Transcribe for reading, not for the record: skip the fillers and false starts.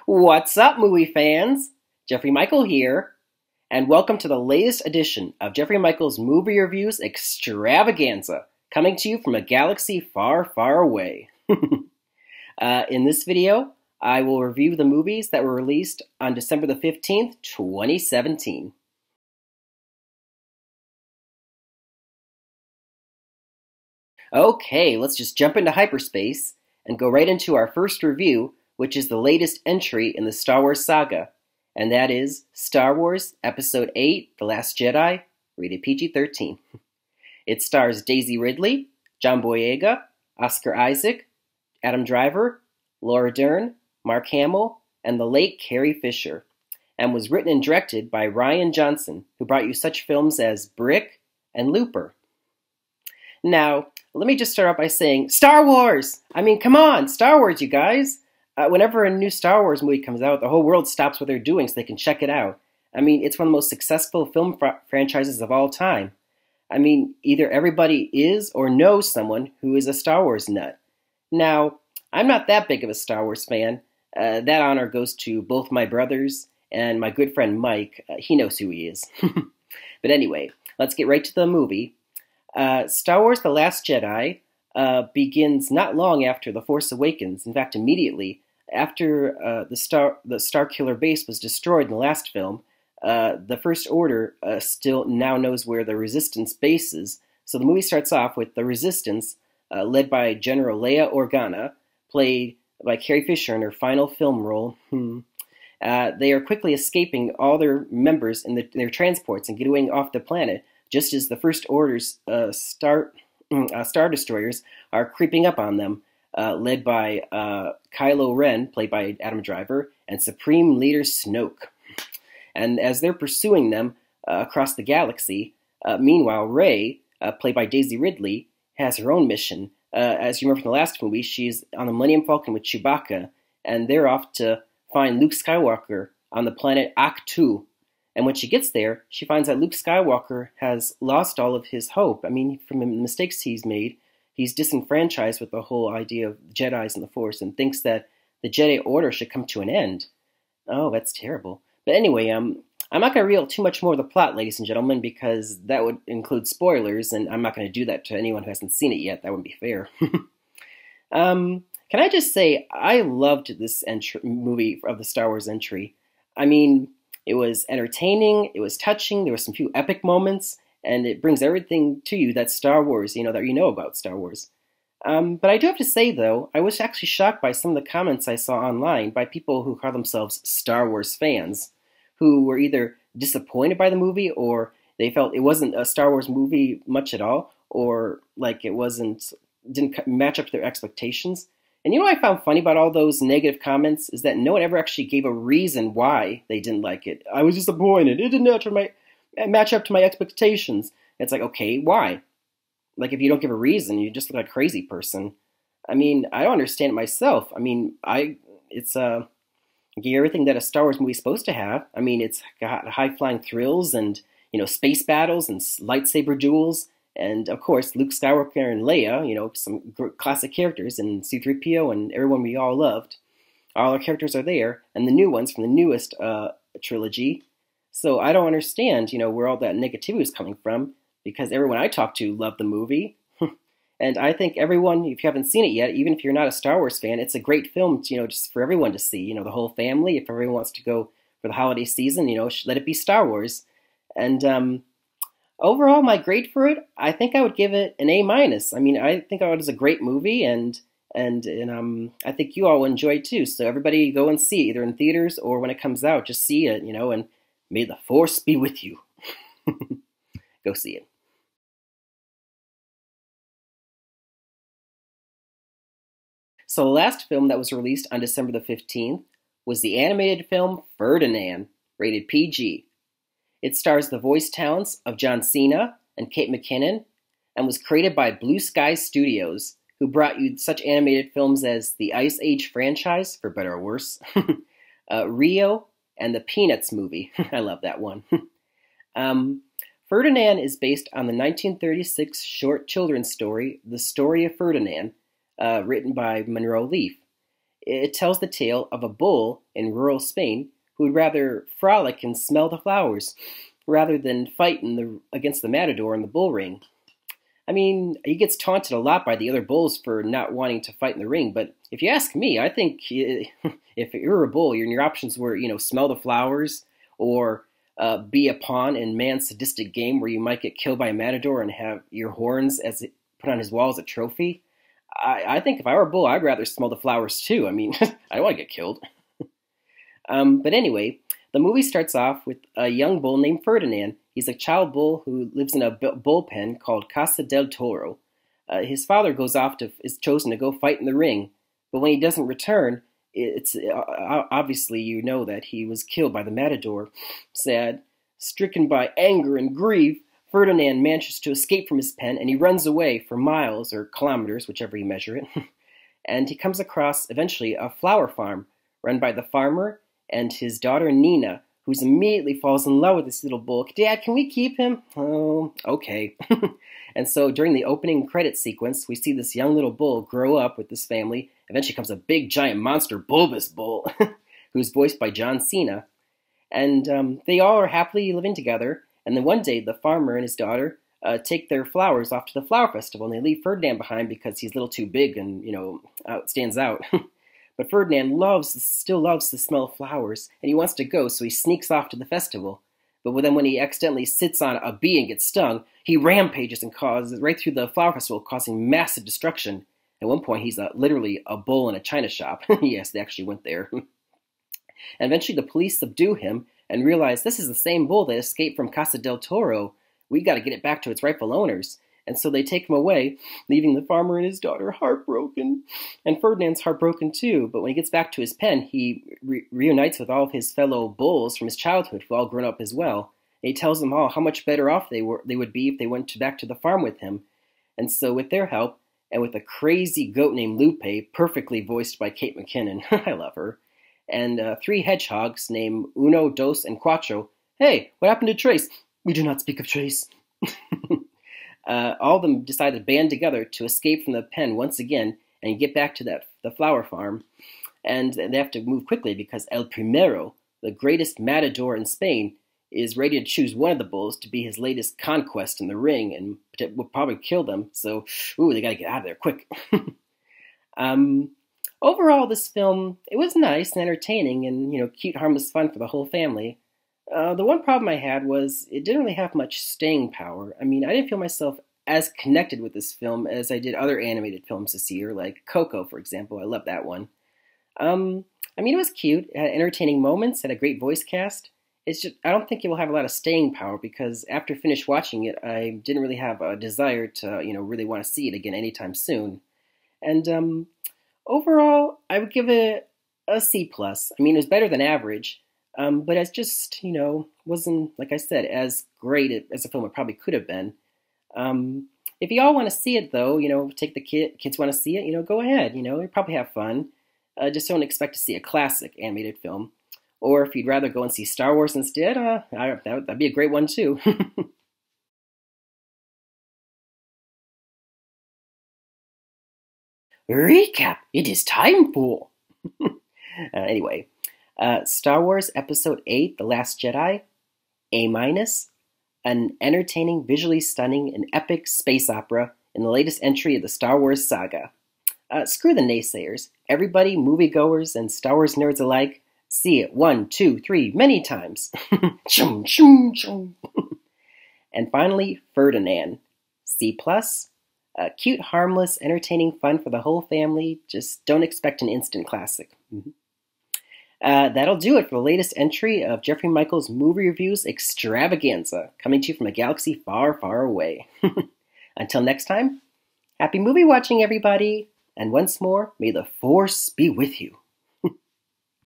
What's up, movie fans? Jeffrey Michael here, and welcome to the latest edition of Jeffrey Michael's Movie Reviews Extravaganza, coming to you from a galaxy far, far away. In this video, I will review the movies that were released on December the 15th, 2017. Okay, let's just jump into hyperspace and go right into our first review, which is the latest entry in the Star Wars saga, and that is Star Wars Episode 8, The Last Jedi, rated PG-13. It stars Daisy Ridley, John Boyega, Oscar Isaac, Adam Driver, Laura Dern, Mark Hamill, and the late Carrie Fisher, and was written and directed by Rian Johnson, who brought you such films as Brick and Looper. Now, let me just start out by saying, Star Wars! I mean, come on, Star Wars, you guys! Whenever a new Star Wars movie comes out, the whole world stops what they're doing so they can check it out. I mean, it's one of the most successful film franchises of all time. I mean, either everybody is or knows someone who is a Star Wars nut. Now, I'm not that big of a Star Wars fan. That honor goes to both my brothers and my good friend Mike. He knows who he is. But anyway, let's get right to the movie. Star Wars The Last Jedi begins not long after The Force Awakens. In fact, immediately after the Starkiller base was destroyed in the last film, the First Order still now knows where the Resistance base is. So the movie starts off with the Resistance, led by General Leia Organa, played by Carrie Fisher in her final film role. They are quickly escaping all their members in their transports and getting off the planet, just as the First Order's Star Destroyers are creeping up on them, led by Kylo Ren, played by Adam Driver, and Supreme Leader Snoke. And as they're pursuing them across the galaxy, meanwhile, Rey, played by Daisy Ridley, has her own mission. As you remember from the last movie, she's on the Millennium Falcon with Chewbacca, and they're off to find Luke Skywalker on the planet Ahch-To. And when she gets there, she finds that Luke Skywalker has lost all of his hope. I mean, from the mistakes he's made, he's disenfranchised with the whole idea of Jedis and the Force and thinks that the Jedi Order should come to an end. Oh, that's terrible. But anyway, I'm not going to reveal too much more of the plot, ladies and gentlemen, because that would include spoilers, and I'm not going to do that to anyone who hasn't seen it yet. That wouldn't be fair. Can I just say, I loved this movie of the Star Wars entry. I mean, it was entertaining, it was touching, there were some few epic moments, and it brings everything to you that Star Wars, that you know about Star Wars. But I do have to say, though, I was actually shocked by some of the comments I saw online by people who call themselves Star Wars fans, who were either disappointed by the movie, or they felt it wasn't a Star Wars movie much at all, or like it didn't match up to their expectations. And you know what I found funny about all those negative comments is that no one ever actually gave a reason why they didn't like it. I was disappointed. It didn't match up to my expectations. It's like, okay, why? Like, if you don't give a reason, you just look like a crazy person. I mean, I don't understand it myself. I mean, it's everything that a Star Wars movie is supposed to have. I mean, it's got high-flying thrills and, space battles and lightsaber duels. And, of course, Luke Skywalker and Leia, some classic characters, and C-3PO and everyone we all loved. All our characters are there, and the new ones from the newest trilogy. So I don't understand, where all that negativity is coming from, because everyone I talk to loved the movie. And I think everyone, if you haven't seen it yet, even if you're not a Star Wars fan, it's a great film, just for everyone to see. The whole family, if everyone wants to go for the holiday season, let it be Star Wars. And, overall, my grade for it, I think I would give it an A-. I mean, I think it was a great movie, and I think you all will enjoy it too. So everybody go and see it, either in theaters or when it comes out. Just see it, and may the Force be with you. Go see it. So the last film that was released on December the 15th was the animated film Ferdinand, rated PG. It stars the voice talents of John Cena and Kate McKinnon, and was created by Blue Sky Studios, who brought you such animated films as the Ice Age franchise, for better or worse, Rio, and the Peanuts movie. I love that one. Ferdinand is based on the 1936 short children's story, The Story of Ferdinand, written by Monroe Leaf. It tells the tale of a bull in rural Spain who would rather frolic and smell the flowers rather than fight against the matador in the bull ring. I mean, he gets taunted a lot by the other bulls for not wanting to fight in the ring, but if you ask me, I think if you're a bull, your options were, smell the flowers or be a pawn in man's sadistic game where you might get killed by a matador and have your horns put on his wall as a trophy. I think if I were a bull, I'd rather smell the flowers too. I mean, I don't want to get killed. But anyway, the movie starts off with a young bull named Ferdinand. He's a child bull who lives in a bull pen called Casa del Toro. His father is chosen to go fight in the ring, but when he doesn't return, it's obviously that he was killed by the matador. Sad, stricken by anger and grief, Ferdinand manages to escape from his pen and he runs away for miles or kilometers, whichever you measure it. And he comes across eventually a flower farm run by the farmer and his daughter Nina, who immediately falls in love with this little bull. Dad, can we keep him? Oh, okay. And so during the opening credit sequence, we see this young little bull grow up with this family. Eventually becomes a big, giant monster bulbous bull, who's voiced by John Cena. And they all are happily living together. And then one day, the farmer and his daughter take their flowers off to the flower festival, and they leave Ferdinand behind because he's a little too big and, stands out. But Ferdinand still loves the smell of flowers, and he wants to go, so he sneaks off to the festival. But then when he accidentally sits on a bee and gets stung, he rampages and causes right through the flower festival, causing massive destruction. At one point, he's literally a bull in a china shop. Yes, they actually went there. And eventually, the police subdue him and realize this is the same bull that escaped from Casa del Toro. We got to get it back to its rightful owners. And so they take him away, leaving the farmer and his daughter heartbroken. And Ferdinand's heartbroken too, but when he gets back to his pen, he reunites with all of his fellow bulls from his childhood who've all grown up as well. And he tells them all how much better off they would be if they went back to the farm with him. And so with their help, and with a crazy goat named Lupe, perfectly voiced by Kate McKinnon, I love her, and 3 hedgehogs named Uno, Dos, and Cuatro. Hey, what happened to Trace? We do not speak of Trace. All of them decide to band together to escape from the pen once again and get back to the flower farm. And they have to move quickly because El Primero, the greatest matador in Spain, is ready to choose one of the bulls to be his latest conquest in the ring and will probably kill them. So, they got to get out of there quick. Overall, this film, it was nice and entertaining and, cute, harmless fun for the whole family. The one problem I had was it didn't really have much staying power. I mean, I didn't feel myself as connected with this film as I did other animated films this year, like Coco, for example. I love that one. I mean, it was cute. It had entertaining moments, had a great voice cast. It's just, I don't think it will have a lot of staying power because after finished watching it, I didn't really have a desire to, really want to see it again anytime soon. And overall, I would give it a C+. I mean, it was better than average. But it's just, wasn't, like I said, as great as a film it probably could have been. If you all want to see it, though, take the kids want to see it, go ahead. You probably have fun. Just don't expect to see a classic animated film. Or if you'd rather go and see Star Wars instead, that'd be a great one, too. Recap! It is time for... Anyway... Star Wars Episode 8, The Last Jedi, A-, an entertaining, visually stunning, and epic space opera in the latest entry of the Star Wars saga. Screw the naysayers. Everybody, moviegoers and Star Wars nerds alike, see it 1, 2, 3, many times. Chum, chum, chum. And finally, Ferdinand. C+, cute, harmless, entertaining fun for the whole family. Just don't expect an instant classic. That'll do it for the latest entry of Jeffrey Michaels' movie reviews Extravaganza, coming to you from a galaxy far, far away. Until next time, happy movie watching, everybody! And once more, may the Force be with you.